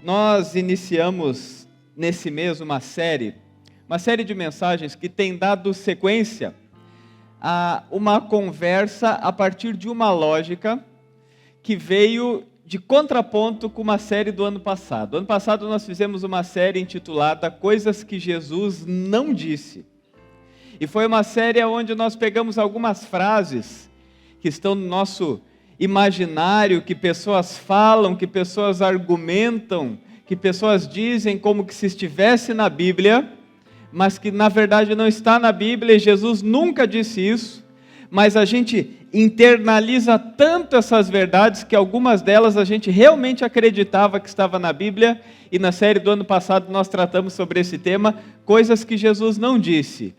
Nós iniciamos nesse mês uma série de mensagens que tem dado sequência a uma conversa a partir de uma lógica que veio de contraponto com uma série do ano passado. Ano passado nós fizemos uma série intitulada Coisas que Jesus não disse. E foi uma série onde nós pegamos algumas frases que estão no nosso imaginário, que pessoas falam, que pessoas argumentam, que pessoas dizem como que se estivesse na Bíblia, mas que na verdade não está na Bíblia, e Jesus nunca disse isso, mas a gente internaliza tanto essas verdades que algumas delas a gente realmente acreditava que estava na Bíblia, e na série do ano passado nós tratamos sobre esse tema, coisas que Jesus não disse,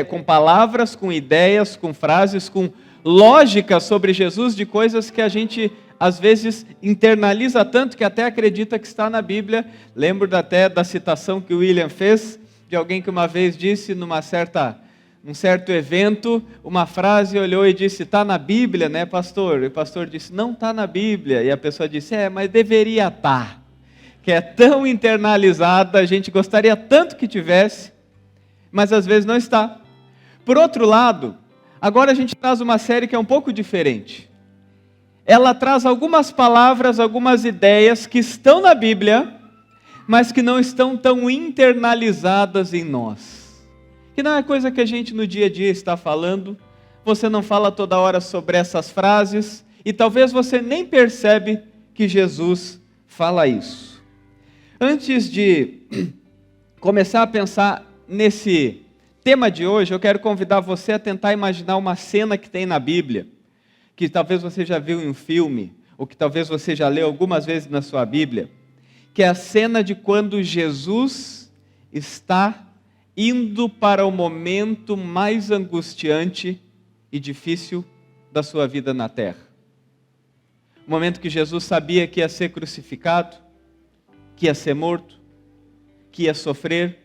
com palavras, com ideias, com frases, com lógica sobre Jesus, de coisas que a gente às vezes internaliza tanto que até acredita que está na Bíblia. Lembro até da citação que o William fez, de alguém que uma vez disse num certo evento, uma frase, olhou e disse, está na Bíblia, né, pastor? E o pastor disse, não está na Bíblia. E a pessoa disse, mas deveria estar. Que é tão internalizada, a gente gostaria tanto que tivesse, mas às vezes não está. Por outro lado, agora a gente traz uma série que é um pouco diferente. Ela traz algumas palavras, algumas ideias que estão na Bíblia, mas que não estão tão internalizadas em nós. Que não é coisa que a gente no dia a dia está falando, você não fala toda hora sobre essas frases, e talvez você nem percebe que Jesus fala isso. Antes de começar a pensar nesse tema de hoje, eu quero convidar você a tentar imaginar uma cena que tem na Bíblia, que talvez você já viu em um filme, ou que talvez você já leu algumas vezes na sua Bíblia, que é a cena de quando Jesus está indo para o momento mais angustiante e difícil da sua vida na terra. O momento que Jesus sabia que ia ser crucificado, que ia ser morto, que ia sofrer,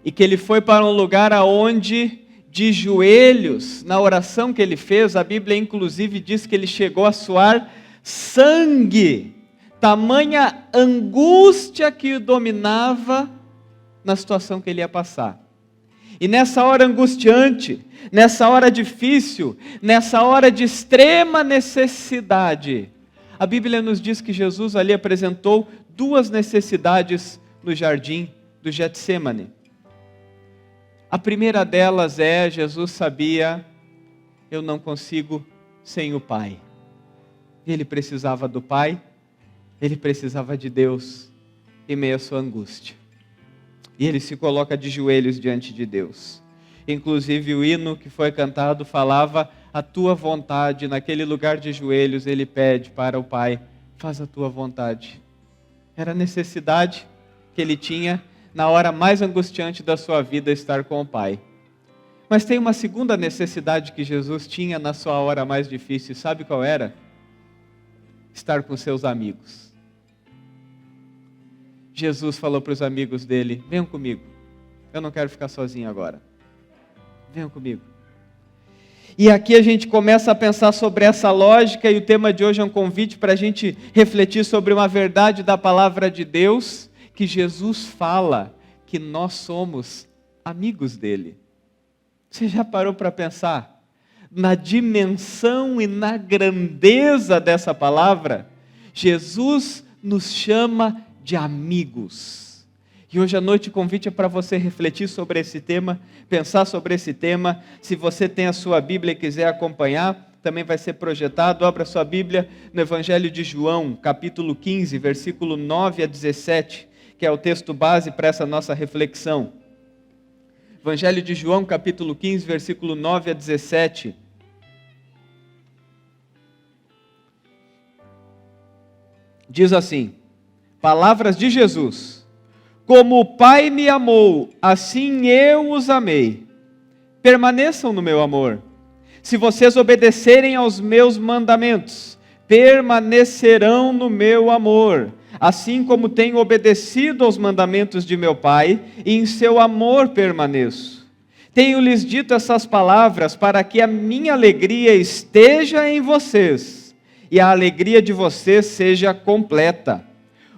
e que ele foi para um lugar aonde, de joelhos, na oração que ele fez, a Bíblia inclusive diz que ele chegou a suar sangue, tamanha angústia que o dominava na situação que ele ia passar. E nessa hora angustiante, nessa hora difícil, nessa hora de extrema necessidade, a Bíblia nos diz que Jesus ali apresentou duas necessidades no jardim do Getsêmani. A primeira delas Jesus sabia, eu não consigo sem o Pai. Ele precisava do Pai, ele precisava de Deus em meio à sua angústia. E ele se coloca de joelhos diante de Deus. Inclusive o hino que foi cantado falava, a tua vontade, naquele lugar de joelhos ele pede para o Pai, faz a tua vontade. Era a necessidade que ele tinha na hora mais angustiante da sua vida, estar com o Pai. Mas tem uma segunda necessidade que Jesus tinha na sua hora mais difícil, sabe qual era? Estar com seus amigos. Jesus falou para os amigos dele, venham comigo, eu não quero ficar sozinho agora. Venham comigo. E aqui a gente começa a pensar sobre essa lógica, e o tema de hoje é um convite para a gente refletir sobre uma verdade da palavra de Deus, que Jesus fala que nós somos amigos dele. Você já parou para pensar na dimensão e na grandeza dessa palavra? Jesus nos chama de amigos. E hoje à noite o convite é para você refletir sobre esse tema, pensar sobre esse tema. Se você tem a sua Bíblia e quiser acompanhar, também vai ser projetado. Abra sua Bíblia no Evangelho de João, capítulo 15, versículo 9 a 17, que é o texto base para essa nossa reflexão. Evangelho de João, capítulo 15, versículo 9 a 17. Diz assim, palavras de Jesus, como o Pai me amou, assim eu os amei. Permaneçam no meu amor. Se vocês obedecerem aos meus mandamentos, permanecerão no meu amor. Assim como tenho obedecido aos mandamentos de meu Pai, e em seu amor permaneço. Tenho-lhes dito essas palavras para que a minha alegria esteja em vocês, e a alegria de vocês seja completa.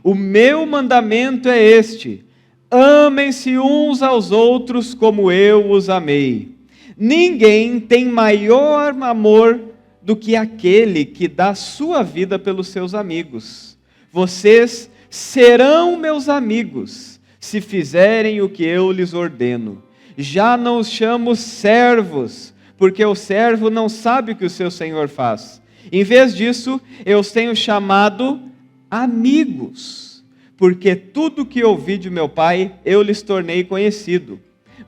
O meu mandamento é este: amem-se uns aos outros como eu os amei. Ninguém tem maior amor do que aquele que dá sua vida pelos seus amigos. Vocês serão meus amigos, se fizerem o que eu lhes ordeno. Já não os chamo servos, porque o servo não sabe o que o seu senhor faz. Em vez disso, eu os tenho chamado amigos, porque tudo que ouvi de meu Pai, eu lhes tornei conhecido.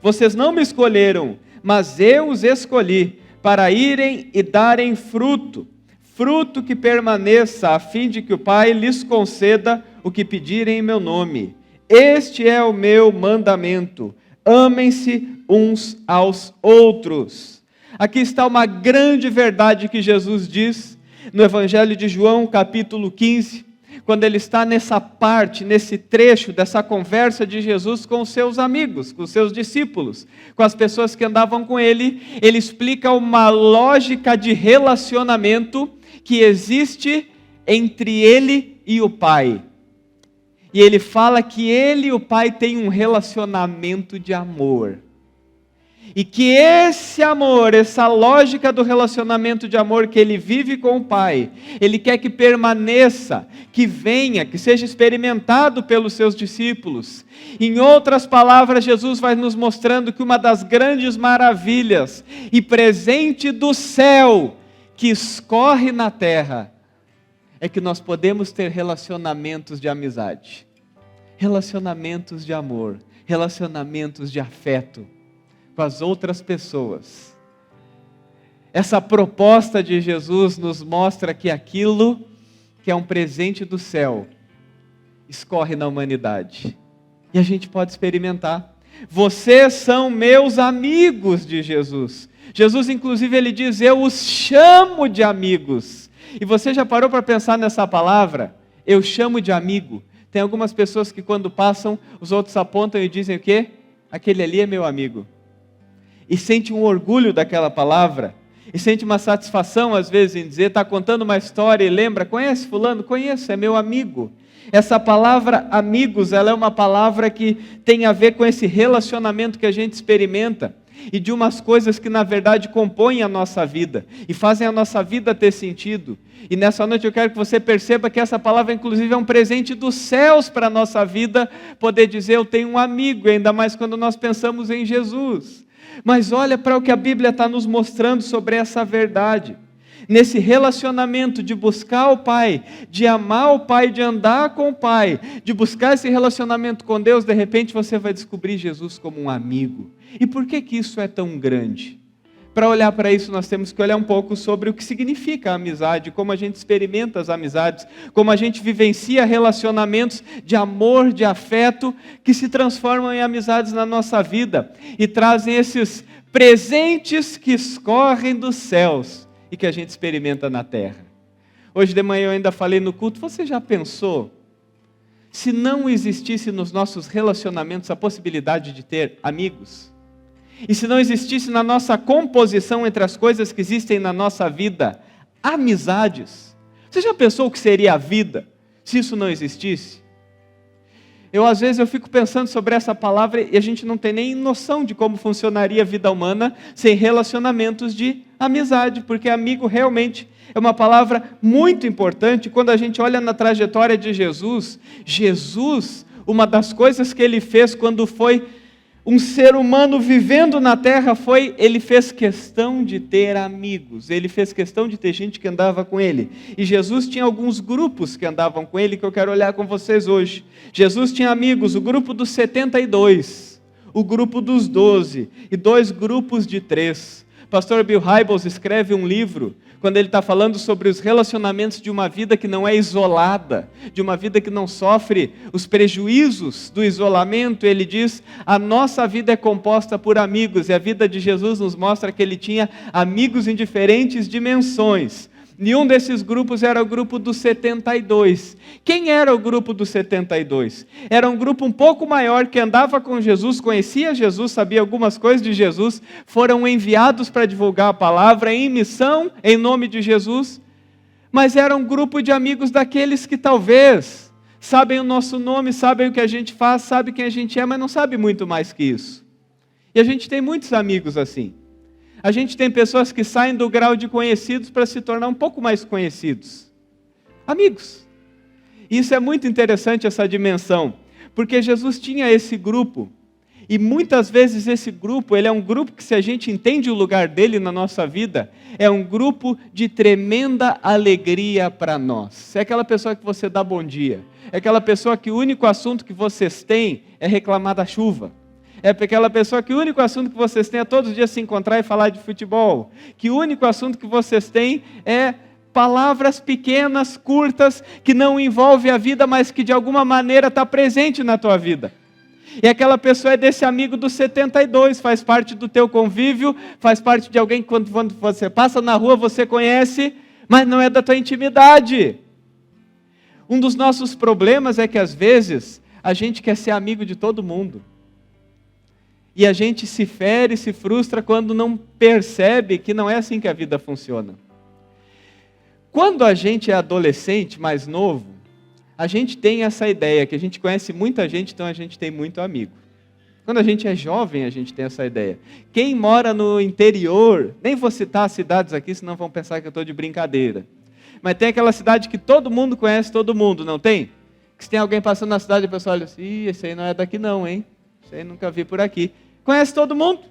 Vocês não me escolheram, mas eu os escolhi, para irem e darem fruto, fruto que permaneça, a fim de que o Pai lhes conceda o que pedirem em meu nome. Este é o meu mandamento: amem-se uns aos outros. Aqui está uma grande verdade que Jesus diz no Evangelho de João, capítulo 15, quando ele está nessa parte, nesse trecho dessa conversa de Jesus com os seus amigos, com os seus discípulos, com as pessoas que andavam com ele. Ele explica uma lógica de relacionamento que existe entre ele e o Pai. E ele fala que ele e o Pai têm um relacionamento de amor. E que esse amor, essa lógica do relacionamento de amor que ele vive com o Pai, ele quer que permaneça, que venha, que seja experimentado pelos seus discípulos. Em outras palavras, Jesus vai nos mostrando que uma das grandes maravilhas e presente do céu que escorre na terra é que nós podemos ter relacionamentos de amizade, relacionamentos de amor, relacionamentos de afeto com as outras pessoas. Essa proposta de Jesus nos mostra que aquilo que é um presente do céu escorre na humanidade. E a gente pode experimentar. Vocês são meus amigos, de Jesus. Jesus, inclusive, ele diz: eu os chamo de amigos. E você já parou para pensar nessa palavra? Eu chamo de amigo. Tem algumas pessoas que quando passam, os outros apontam e dizem o quê? Aquele ali é meu amigo. E sente um orgulho daquela palavra, e sente uma satisfação às vezes em dizer, está contando uma história e lembra: conhece fulano? Conheço, é meu amigo. Essa palavra amigos, ela é uma palavra que tem a ver com esse relacionamento que a gente experimenta, e de umas coisas que na verdade compõem a nossa vida, e fazem a nossa vida ter sentido. E nessa noite eu quero que você perceba que essa palavra inclusive é um presente dos céus para a nossa vida, poder dizer: eu tenho um amigo, ainda mais quando nós pensamos em Jesus. Mas olha para o que a Bíblia está nos mostrando sobre essa verdade. Nesse relacionamento de buscar o Pai, de amar o Pai, de andar com o Pai, de buscar esse relacionamento com Deus, de repente você vai descobrir Jesus como um amigo. E por que isso é tão grande? Para olhar para isso, nós temos que olhar um pouco sobre o que significa a amizade, como a gente experimenta as amizades, como a gente vivencia relacionamentos de amor, de afeto, que se transformam em amizades na nossa vida e trazem esses presentes que escorrem dos céus e que a gente experimenta na terra. Hoje de manhã eu ainda falei no culto: você já pensou se não existisse nos nossos relacionamentos a possibilidade de ter amigos? E se não existisse na nossa composição entre as coisas que existem na nossa vida, amizades? Você já pensou o que seria a vida se isso não existisse? Às vezes eu fico pensando sobre essa palavra e a gente não tem nem noção de como funcionaria a vida humana sem relacionamentos de amizade, porque amigo realmente é uma palavra muito importante. Quando a gente olha na trajetória de Jesus, uma das coisas que ele fez quando foi um ser humano vivendo na terra ele fez questão de ter amigos, ele fez questão de ter gente que andava com ele. E Jesus tinha alguns grupos que andavam com ele, que eu quero olhar com vocês hoje. Jesus tinha amigos: o grupo dos 72, o grupo dos 12 e 2 grupos de 3. Pastor Bill Hybels escreve um livro, quando ele está falando sobre os relacionamentos de uma vida que não é isolada, de uma vida que não sofre os prejuízos do isolamento. Ele diz: a nossa vida é composta por amigos, e a vida de Jesus nos mostra que ele tinha amigos em diferentes dimensões. E um desses grupos era o grupo dos 72. Quem era o grupo dos 72? Era um grupo um pouco maior que andava com Jesus, conhecia Jesus, sabia algumas coisas de Jesus, foram enviados para divulgar a palavra em missão, em nome de Jesus, mas era um grupo de amigos daqueles que talvez sabem o nosso nome, sabem o que a gente faz, sabem quem a gente é, mas não sabem muito mais que isso. E a gente tem muitos amigos assim. A gente tem pessoas que saem do grau de conhecidos para se tornar um pouco mais conhecidos. Amigos. Isso é muito interessante, essa dimensão, porque Jesus tinha esse grupo, e muitas vezes esse grupo, ele é um grupo que, se a gente entende o lugar dele na nossa vida, é um grupo de tremenda alegria para nós. É aquela pessoa que você dá bom dia, é aquela pessoa que o único assunto que vocês têm é reclamar da chuva, é aquela pessoa que o único assunto que vocês têm é todos os dias se encontrar e falar de futebol, que o único assunto que vocês têm é palavras pequenas, curtas, que não envolvem a vida, mas que de alguma maneira está presente na tua vida. E aquela pessoa é desse amigo dos 72, faz parte do teu convívio, faz parte de alguém que quando você passa na rua você conhece, mas não é da tua intimidade. Um dos nossos problemas é que às vezes a gente quer ser amigo de todo mundo. E a gente se fere, se frustra quando não percebe que não é assim que a vida funciona. Quando a gente é adolescente, mais novo, a gente tem essa ideia, que a gente conhece muita gente, então a gente tem muito amigo. Quando a gente é jovem, a gente tem essa ideia. Quem mora no interior, nem vou citar cidades aqui, senão vão pensar que eu estou de brincadeira. Mas tem aquela cidade que todo mundo conhece todo mundo, não tem? Que se tem alguém passando na cidade, o pessoal olha assim, esse aí não é daqui não, hein? Esse aí nunca vi por aqui. Conhece todo mundo.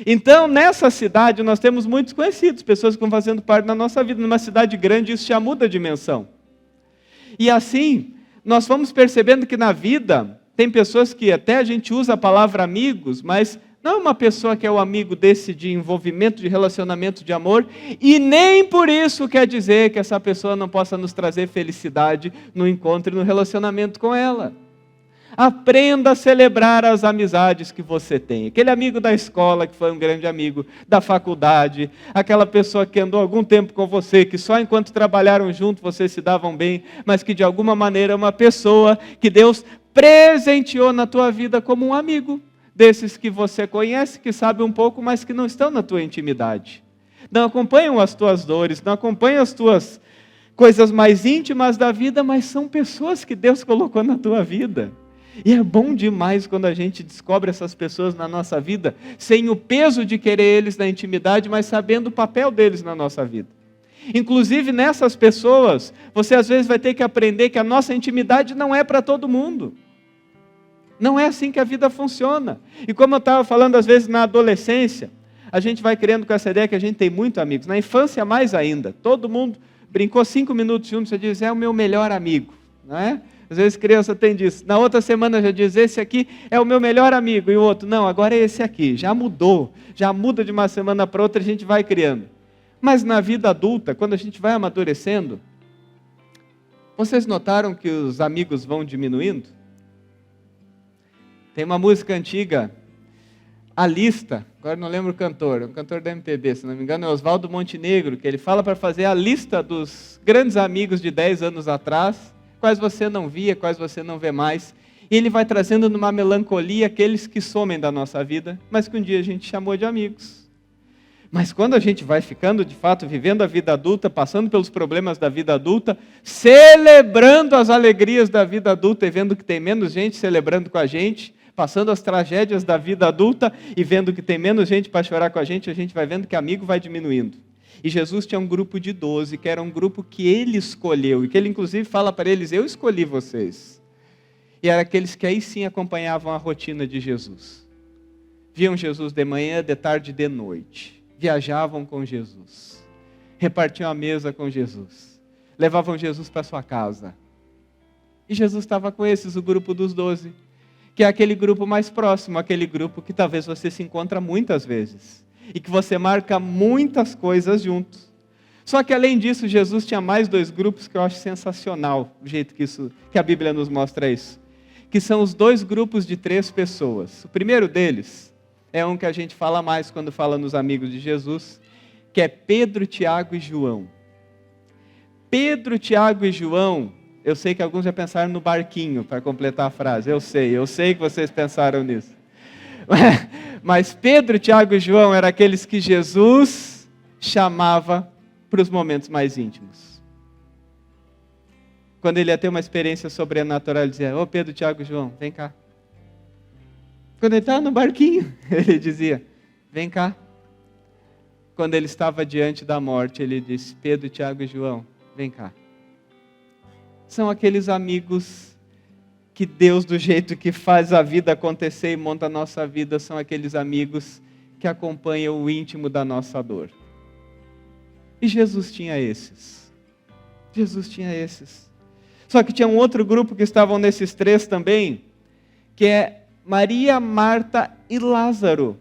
Então, nessa cidade, nós temos muitos conhecidos, pessoas que estão fazendo parte da nossa vida. Numa cidade grande, isso já muda a dimensão. E assim, nós vamos percebendo que na vida, tem pessoas que até a gente usa a palavra amigos, mas não é uma pessoa que é o amigo desse de envolvimento, de relacionamento, de amor, e nem por isso quer dizer que essa pessoa não possa nos trazer felicidade no encontro e no relacionamento com ela. Aprenda a celebrar as amizades que você tem. Aquele amigo da escola que foi um grande amigo, da faculdade, aquela pessoa que andou algum tempo com você, que só enquanto trabalharam junto vocês se davam bem, mas que de alguma maneira é uma pessoa que Deus presenteou na tua vida como um amigo, desses que você conhece, que sabe um pouco, mas que não estão na tua intimidade. Não acompanham as tuas dores, não acompanham as tuas coisas mais íntimas da vida, mas são pessoas que Deus colocou na tua vida. E é bom demais quando a gente descobre essas pessoas na nossa vida, sem o peso de querer eles na intimidade, mas sabendo o papel deles na nossa vida. Inclusive nessas pessoas, você às vezes vai ter que aprender que a nossa intimidade não é para todo mundo. Não é assim que a vida funciona. E como eu estava falando às vezes na adolescência, a gente vai criando com essa ideia que a gente tem muitos amigos. Na infância mais ainda, todo mundo brincou 5 minutos juntos, você diz, é o meu melhor amigo, não é? Às vezes criança tem disso. Na outra semana já diz, esse aqui é o meu melhor amigo. E o outro, não, agora é esse aqui. Já mudou. Já muda de uma semana para outra, a gente vai criando. Mas na vida adulta, quando a gente vai amadurecendo, vocês notaram que os amigos vão diminuindo? Tem uma música antiga, A Lista, agora não lembro o cantor, é um cantor da MPB, se não me engano é Oswaldo Montenegro, que ele fala para fazer a lista dos grandes amigos de 10 anos atrás, quais você não via, quais você não vê mais. E ele vai trazendo numa melancolia aqueles que somem da nossa vida, mas que um dia a gente chamou de amigos. Mas quando a gente vai ficando, de fato, vivendo a vida adulta, passando pelos problemas da vida adulta, celebrando as alegrias da vida adulta e vendo que tem menos gente celebrando com a gente, passando as tragédias da vida adulta e vendo que tem menos gente para chorar com a gente vai vendo que amigo vai diminuindo. E Jesus tinha um grupo de 12, que era um grupo que ele escolheu, e que ele inclusive fala para eles, eu escolhi vocês. E eram aqueles que aí sim acompanhavam a rotina de Jesus. Viam Jesus de manhã, de tarde e de noite. Viajavam com Jesus. Repartiam a mesa com Jesus. Levavam Jesus para sua casa. E Jesus estava com esses, o grupo dos 12. Que é aquele grupo mais próximo, aquele grupo que talvez você se encontra muitas vezes. E que você marca muitas coisas juntos. Só que além disso, Jesus tinha mais 2 grupos que eu acho sensacional, o jeito que a Bíblia nos mostra isso. Que são os 2 grupos de 3 pessoas. O primeiro deles é um que a gente fala mais quando fala nos amigos de Jesus, que é Pedro, Tiago e João. Pedro, Tiago e João, eu sei que alguns já pensaram no barquinho, para completar a frase, eu sei que vocês pensaram nisso. Mas Pedro, Tiago e João eram aqueles que Jesus chamava para os momentos mais íntimos. Quando ele ia ter uma experiência sobrenatural, ele dizia: ô Pedro, Tiago e João, vem cá. Quando ele estava no barquinho, ele dizia: vem cá. Quando ele estava diante da morte, ele disse: Pedro, Tiago e João, vem cá. São aqueles amigos que Deus, do jeito que faz a vida acontecer e monta a nossa vida, são aqueles amigos que acompanham o íntimo da nossa dor. E Jesus tinha esses. Jesus tinha esses. Só que tinha um outro grupo que estavam nesses três também, que é Maria, Marta e Lázaro.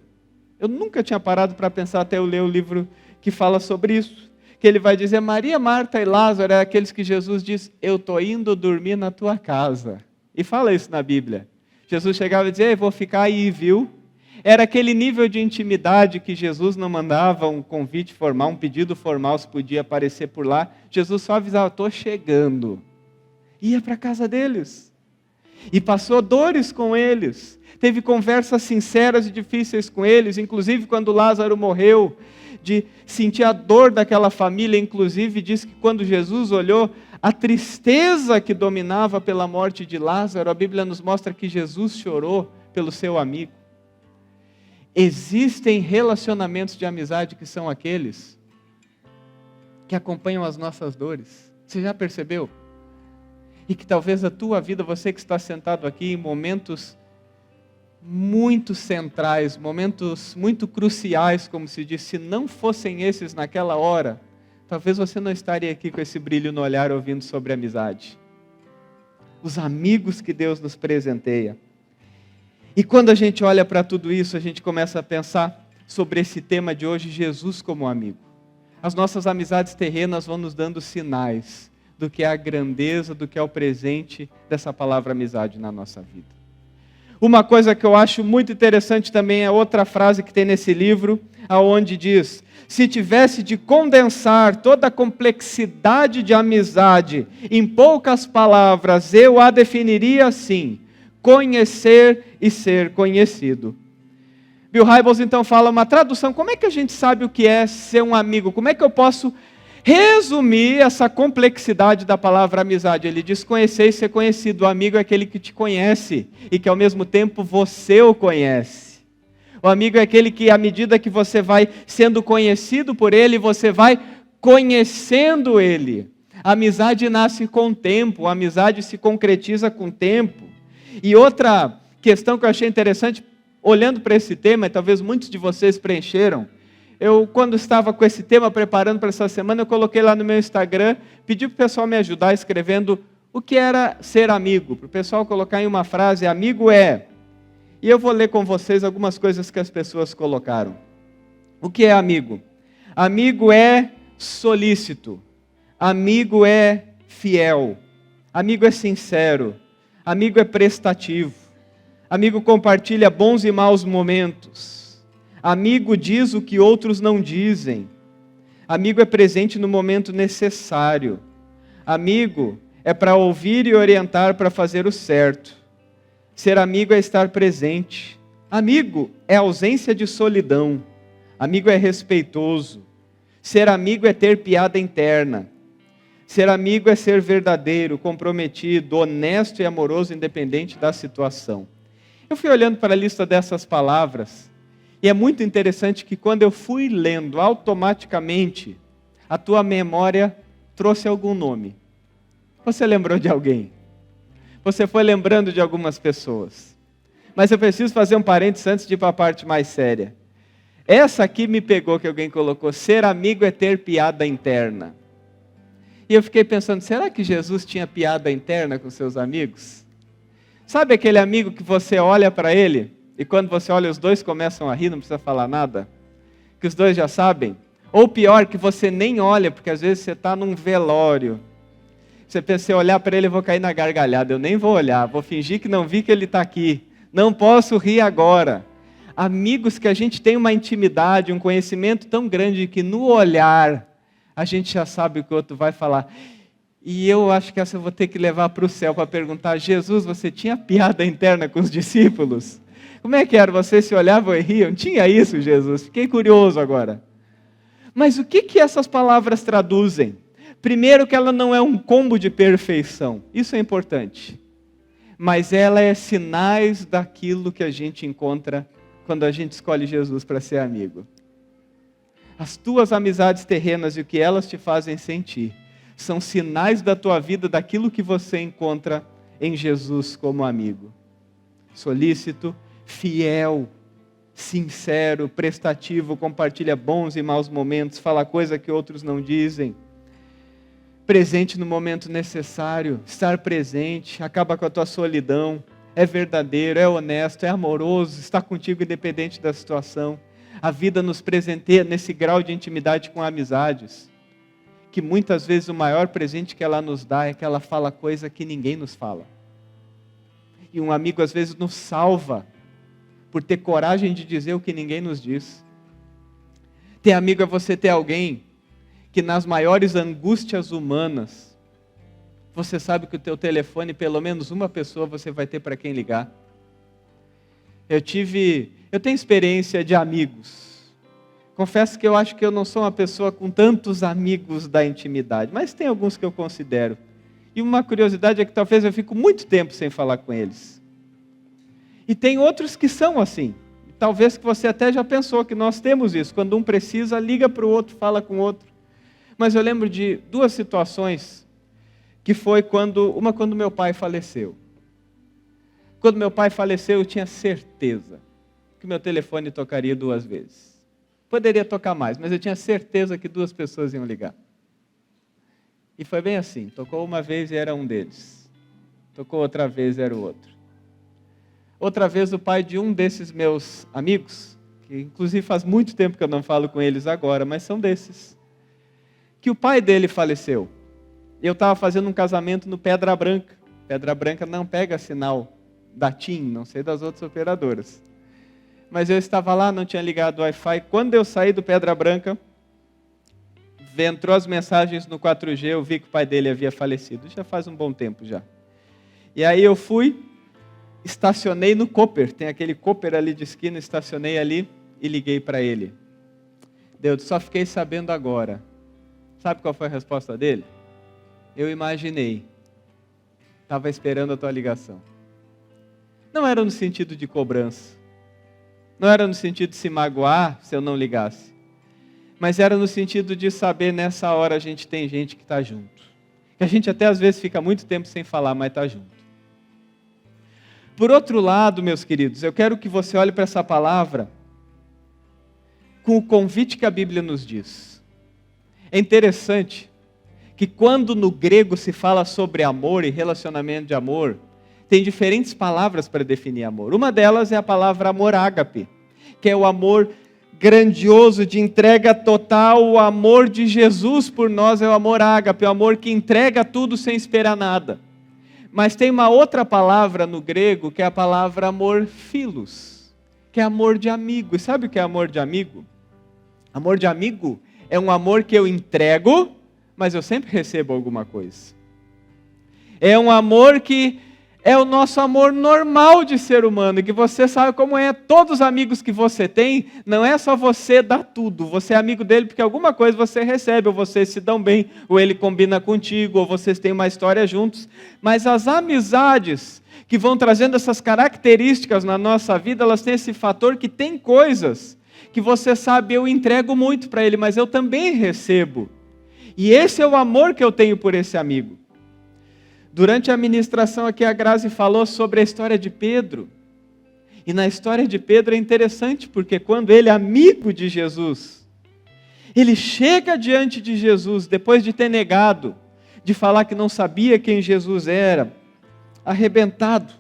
Eu nunca tinha parado para pensar até eu ler o livro que fala sobre isso. Que ele vai dizer, Maria, Marta e Lázaro é aqueles que Jesus diz: eu estou indo dormir na tua casa. E fala isso na Bíblia. Jesus chegava e dizia: vou ficar aí, viu? Era aquele nível de intimidade que Jesus não mandava um convite formal, um pedido formal se podia aparecer por lá. Jesus só avisava: estou chegando. Ia para a casa deles. E passou dores com eles. Teve conversas sinceras e difíceis com eles, inclusive quando Lázaro morreu, de sentir a dor daquela família. Inclusive diz que quando Jesus olhou a tristeza que dominava pela morte de Lázaro, a Bíblia nos mostra que Jesus chorou pelo seu amigo. Existem relacionamentos de amizade que são aqueles que acompanham as nossas dores. Você já percebeu? E que talvez a tua vida, você que está sentado aqui, em momentos muito centrais, momentos muito cruciais, como se diz, se não fossem esses naquela hora, talvez você não estaria aqui com esse brilho no olhar ouvindo sobre amizade. Os amigos que Deus nos presenteia. E quando a gente olha para tudo isso, a gente começa a pensar sobre esse tema de hoje, Jesus como amigo. As nossas amizades terrenas vão nos dando sinais do que é a grandeza, do que é o presente dessa palavra amizade na nossa vida. Uma coisa que eu acho muito interessante também é outra frase que tem nesse livro, aonde diz: se tivesse de condensar toda a complexidade de amizade em poucas palavras, eu a definiria assim: conhecer e ser conhecido. Bill Hybels então fala uma tradução: como é que a gente sabe o que é ser um amigo? Como é que eu posso resumir essa complexidade da palavra amizade? Ele diz: conhecer e ser conhecido. O amigo é aquele que te conhece e que ao mesmo tempo você o conhece. O amigo é aquele que, à medida que você vai sendo conhecido por ele, você vai conhecendo ele. A amizade nasce com o tempo, a amizade se concretiza com o tempo. E outra questão que eu achei interessante, olhando para esse tema, e talvez muitos de vocês preencheram, eu, quando estava com esse tema, preparando para essa semana, eu coloquei lá no meu Instagram, pedi para o pessoal me ajudar escrevendo o que era ser amigo, para o pessoal colocar em uma frase: amigo é... E eu vou ler com vocês algumas coisas que as pessoas colocaram. O que é amigo? Amigo é solícito, amigo é fiel, amigo é sincero, amigo é prestativo, amigo compartilha bons e maus momentos, amigo diz o que outros não dizem. Amigo é presente no momento necessário. Amigo é para ouvir e orientar para fazer o certo. Ser amigo é estar presente. Amigo é ausência de solidão. Amigo é respeitoso. Ser amigo é ter piada interna. Ser amigo é ser verdadeiro, comprometido, honesto e amoroso, independente da situação. Eu fui olhando para a lista dessas palavras, e é muito interessante que quando eu fui lendo, automaticamente, a tua memória trouxe algum nome. Você lembrou de alguém? Você foi lembrando de algumas pessoas. Mas eu preciso fazer um parênteses antes de ir para a parte mais séria. Essa aqui me pegou, que alguém colocou: ser amigo é ter piada interna. E eu fiquei pensando, será que Jesus tinha piada interna com seus amigos? Sabe aquele amigo que você olha para ele, e quando você olha os dois começam a rir, não precisa falar nada? Que os dois já sabem? Ou pior, que você nem olha, porque às vezes você está num velório. Você pensa, se eu olhar para ele eu vou cair na gargalhada. Eu nem vou olhar, vou fingir que não vi que ele está aqui. Não posso rir agora. Amigos que a gente tem uma intimidade, um conhecimento tão grande que no olhar a gente já sabe o que o outro vai falar. E eu acho que essa eu vou ter que levar para o céu para perguntar: Jesus, você tinha piada interna com os discípulos? Como é que era? Vocês se olhavam e riam? Tinha isso, Jesus? Fiquei curioso agora. Mas o que essas palavras traduzem? Primeiro que ela não é um combo de perfeição, isso é importante. Mas ela é sinais daquilo que a gente encontra quando a gente escolhe Jesus para ser amigo. As tuas amizades terrenas e o que elas te fazem sentir são sinais da tua vida, daquilo que você encontra em Jesus como amigo. Solícito, fiel, sincero, prestativo, compartilha bons e maus momentos, fala coisa que outros não dizem. Presente no momento necessário, estar presente, acaba com a tua solidão, é verdadeiro, é honesto, é amoroso, está contigo independente da situação. A vida nos presenteia nesse grau de intimidade com amizades, que muitas vezes o maior presente que ela nos dá é que ela fala coisa que ninguém nos fala. E um amigo às vezes nos salva por ter coragem de dizer o que ninguém nos diz. Ter amigo é você ter alguém que nas maiores angústias humanas, você sabe que o teu telefone, pelo menos uma pessoa você vai ter para quem ligar. Eu tenho experiência de amigos. Confesso que eu acho que eu não sou uma pessoa com tantos amigos da intimidade, mas tem alguns que eu considero. E uma curiosidade é que talvez eu fico muito tempo sem falar com eles. E tem outros que são assim. Talvez que você até já pensou que nós temos isso. Quando um precisa, liga para o outro, fala com o outro. Mas eu lembro de duas situações, que foi quando meu pai faleceu. Quando meu pai faleceu, eu tinha certeza que meu telefone tocaria 2 vezes. Poderia tocar mais, mas eu tinha certeza que 2 pessoas iam ligar. E foi bem assim, tocou uma vez e era um deles. Tocou outra vez e era o outro. Outra vez o pai de um desses meus amigos, que inclusive faz muito tempo que eu não falo com eles agora, mas são desses, que o pai dele faleceu. Eu estava fazendo um casamento no Pedra Branca. Pedra Branca não pega sinal da TIM, não sei das outras operadoras. Mas eu estava lá, não tinha ligado o Wi-Fi. Quando eu saí do Pedra Branca, entrou as mensagens no 4G, eu vi que o pai dele havia falecido. Já faz um bom tempo já. E aí eu fui, estacionei no Cooper. Tem aquele Cooper ali de esquina, estacionei ali e liguei para ele. Deus, só fiquei sabendo agora. Sabe qual foi a resposta dele? Eu imaginei. Estava esperando a tua ligação. Não era no sentido de cobrança. Não era no sentido de se magoar se eu não ligasse. Mas era no sentido de saber, nessa hora a gente tem gente que está junto. Que a gente até às vezes fica muito tempo sem falar, mas está junto. Por outro lado, meus queridos, eu quero que você olhe para essa palavra com o convite que a Bíblia nos diz. É interessante que quando no grego se fala sobre amor e relacionamento de amor, tem diferentes palavras para definir amor. Uma delas é a palavra amor ágape, que é o amor grandioso de entrega total. O amor de Jesus por nós é o amor ágape, o amor que entrega tudo sem esperar nada. Mas tem uma outra palavra no grego, que é a palavra amor philos, que é amor de amigo. E sabe o que é amor de amigo? Amor de amigo é um amor que eu entrego, mas eu sempre recebo alguma coisa. É um amor que é o nosso amor normal de ser humano, e que você sabe como é. Todos os amigos que você tem, não é só você dar tudo, você é amigo dele porque alguma coisa você recebe, ou vocês se dão bem, ou ele combina contigo, ou vocês têm uma história juntos. Mas as amizades que vão trazendo essas características na nossa vida, elas têm esse fator que tem coisas que você sabe, eu entrego muito para ele, mas eu também recebo. E esse é o amor que eu tenho por esse amigo. Durante a ministração aqui, a Grazi falou sobre a história de Pedro. E na história de Pedro é interessante, porque quando ele é amigo de Jesus, ele chega diante de Jesus, depois de ter negado, de falar que não sabia quem Jesus era, arrebentado.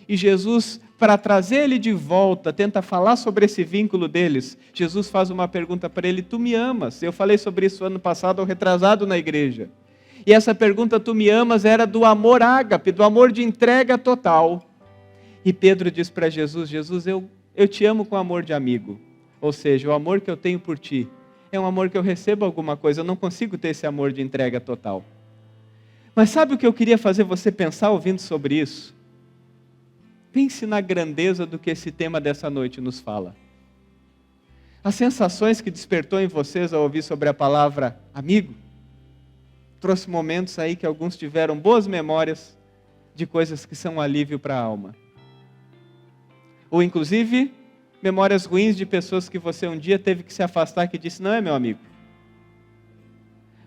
E Jesus, para trazer ele de volta, tenta falar sobre esse vínculo deles. Jesus faz uma pergunta para ele: tu me amas? Eu falei sobre isso ano passado, ou retrasado na igreja. E essa pergunta, tu me amas, era do amor ágape, do amor de entrega total. E Pedro diz para Jesus: Jesus, eu te amo com amor de amigo. Ou seja, o amor que eu tenho por ti é um amor que eu recebo alguma coisa, eu não consigo ter esse amor de entrega total. Mas sabe o que eu queria fazer você pensar ouvindo sobre isso? Pense na grandeza do que esse tema dessa noite nos fala. As sensações que despertou em vocês ao ouvir sobre a palavra amigo. trouxe momentos aí que alguns tiveram boas memórias de coisas que são um alívio para a alma. Ou inclusive, memórias ruins de pessoas que você um dia teve que se afastar, que disse, não é meu amigo.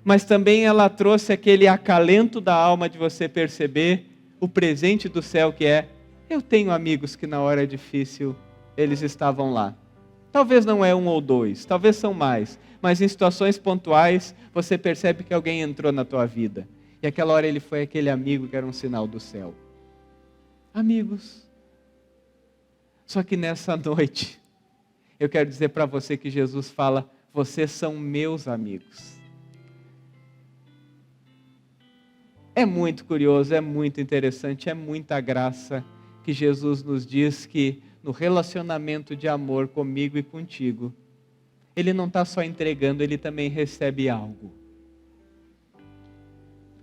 Mas também ela trouxe aquele acalento da alma de você perceber o presente do céu que é, eu tenho amigos que na hora difícil eles estavam lá. Talvez não é um ou dois, talvez são mais, mas em situações pontuais você percebe que alguém entrou na tua vida. E aquela hora ele foi aquele amigo que era um sinal do céu. Amigos. Só que nessa noite, eu quero dizer para você que Jesus fala, vocês são meus amigos. É muito curioso, é muito interessante, é muita graça que Jesus nos diz que no relacionamento de amor comigo e contigo, Ele não está só entregando, Ele também recebe algo.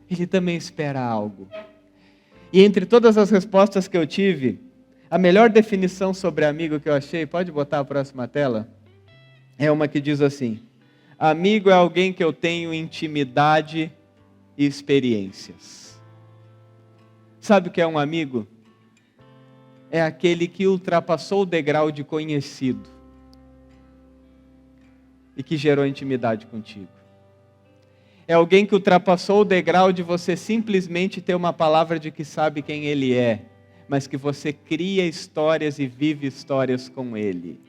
Ele também espera algo. E entre todas as respostas que eu tive, a melhor definição sobre amigo que eu achei, pode botar a próxima tela? É uma que diz assim, amigo é alguém que eu tenho intimidade e experiências. Sabe o que é um amigo? É aquele que ultrapassou o degrau de conhecido e que gerou intimidade contigo. É alguém que ultrapassou o degrau de você simplesmente ter uma palavra de que sabe quem ele é, mas que você cria histórias e vive histórias com ele.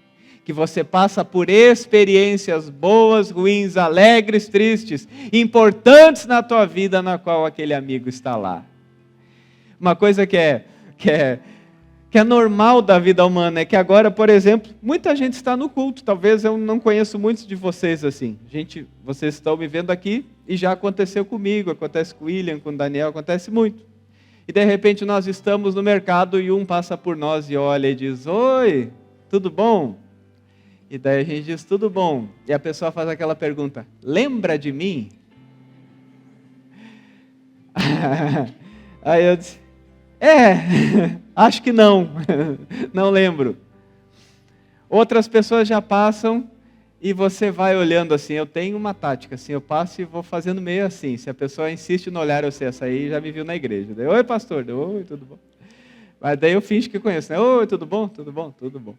Que você passa por experiências boas, ruins, alegres, tristes, importantes na tua vida, na qual aquele amigo está lá. Uma coisa que é normal da vida humana é que agora, por exemplo, muita gente está no culto. Talvez eu não conheço muitos de vocês assim. Vocês estão me vendo aqui e já aconteceu comigo, acontece com o William, com o Daniel, acontece muito. E de repente nós estamos no mercado e um passa por nós e olha e diz, oi, tudo bom? E daí a gente diz, tudo bom. E a pessoa faz aquela pergunta, lembra de mim? Aí eu disse, acho que não, não lembro. Outras pessoas já passam e você vai olhando assim, eu tenho uma tática, assim, eu passo e vou fazendo meio assim. Se a pessoa insiste no olhar, eu sei, essa aí já me viu na igreja. Daí, oi pastor, oi, tudo bom? Mas daí eu finjo que conheço, né? Oi, tudo bom? Tudo bom? Tudo bom.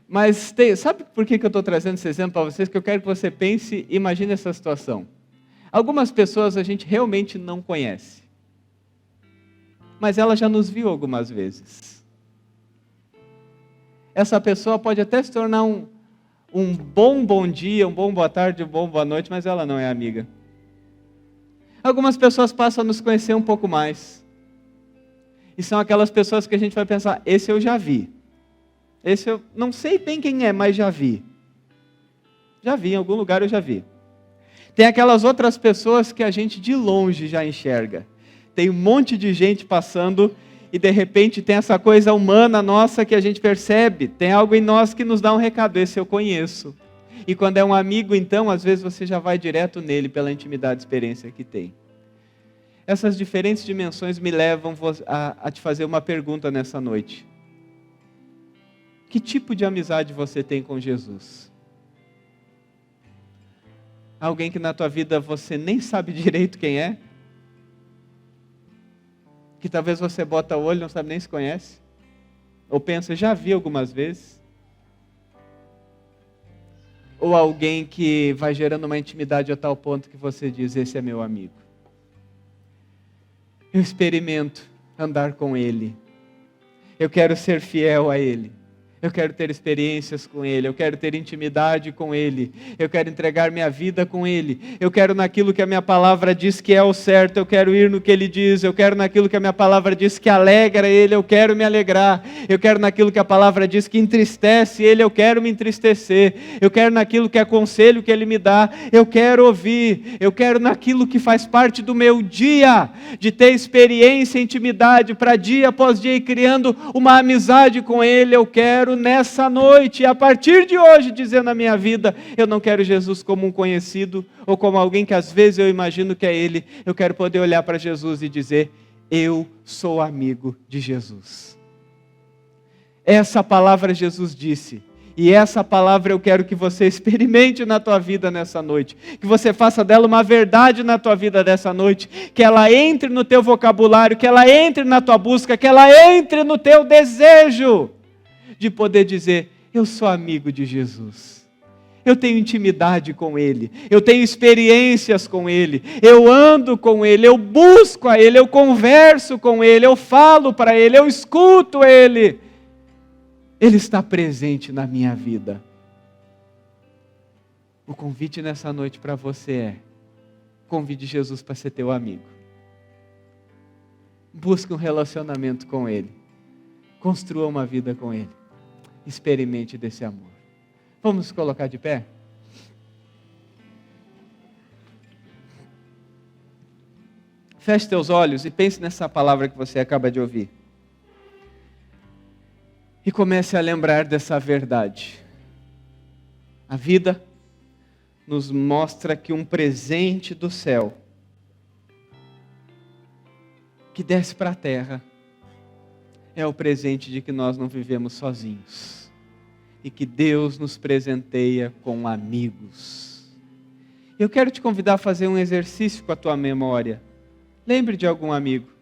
Mas sabe por que eu estou trazendo esse exemplo para vocês? Que eu quero que você pense, imagine essa situação. Algumas pessoas a gente realmente não conhece, mas ela já nos viu algumas vezes. Essa pessoa pode até se tornar um bom dia, um bom boa tarde, um bom boa noite, mas ela não é amiga. Algumas pessoas passam a nos conhecer um pouco mais. E são aquelas pessoas que a gente vai pensar, esse eu já vi. Esse eu não sei bem quem é, mas já vi. Já vi, em algum lugar eu já vi. Tem aquelas outras pessoas que a gente de longe já enxerga. Tem um monte de gente passando e de repente tem essa coisa humana nossa que a gente percebe. Tem algo em nós que nos dá um recado, esse eu conheço. E quando é um amigo, então, às vezes você já vai direto nele pela intimidade e experiência que tem. Essas diferentes dimensões me levam a te fazer uma pergunta nessa noite. Que tipo de amizade você tem com Jesus? Alguém que na tua vida você nem sabe direito quem é? Que talvez você bota o olho e não sabe nem se conhece? Ou pensa, já vi algumas vezes? Ou alguém que vai gerando uma intimidade a tal ponto que você diz, esse é meu amigo. Eu experimento andar com ele. Eu quero ser fiel a ele. Eu quero ter experiências com Ele, eu quero ter intimidade com Ele, eu quero entregar minha vida com Ele, eu quero naquilo que a minha palavra diz que é o certo, eu quero ir no que Ele diz, eu quero naquilo que a minha palavra diz que alegra Ele, eu quero me alegrar, eu quero naquilo que a palavra diz que entristece Ele, eu quero me entristecer, eu quero naquilo que é conselho que Ele me dá, eu quero ouvir, eu quero naquilo que faz parte do meu dia, de ter experiência e intimidade para dia após dia ir criando uma amizade com Ele, eu quero nessa noite, a partir de hoje, dizer na minha vida, eu não quero Jesus como um conhecido, ou como alguém que às vezes eu imagino que é Ele, eu quero poder olhar para Jesus e dizer, eu sou amigo de Jesus. Essa palavra Jesus disse, E essa palavra eu quero que você experimente na tua vida nessa noite. Que você faça dela uma verdade na tua vida dessa noite. Que ela entre no teu vocabulário, que ela entre na tua busca, que ela entre no teu desejo de poder dizer: eu sou amigo de Jesus. Eu tenho intimidade com Ele, eu tenho experiências com Ele, eu ando com Ele, eu busco a Ele, eu converso com Ele, eu falo para Ele, eu escuto Ele. Ele está presente na minha vida. O convite nessa noite para você é: convide Jesus para ser teu amigo. Busque um relacionamento com Ele. Construa uma vida com Ele. Experimente desse amor. Vamos nos colocar de pé? Feche teus olhos e pense nessa palavra que você acaba de ouvir. E comece a lembrar dessa verdade. A vida nos mostra que um presente do céu que desce para a terra é o presente de que nós não vivemos sozinhos. E que Deus nos presenteia com amigos. Eu quero te convidar a fazer um exercício com a tua memória. Lembre de algum amigo.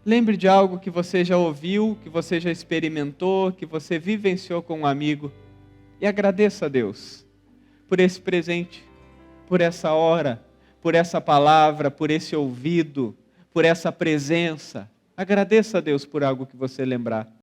Lembre de algo que você já ouviu, que você já experimentou, que você vivenciou com um amigo. E agradeça a Deus por esse presente, por essa hora, por essa palavra, por esse ouvido, por essa presença. Agradeça a Deus por algo que você lembrar.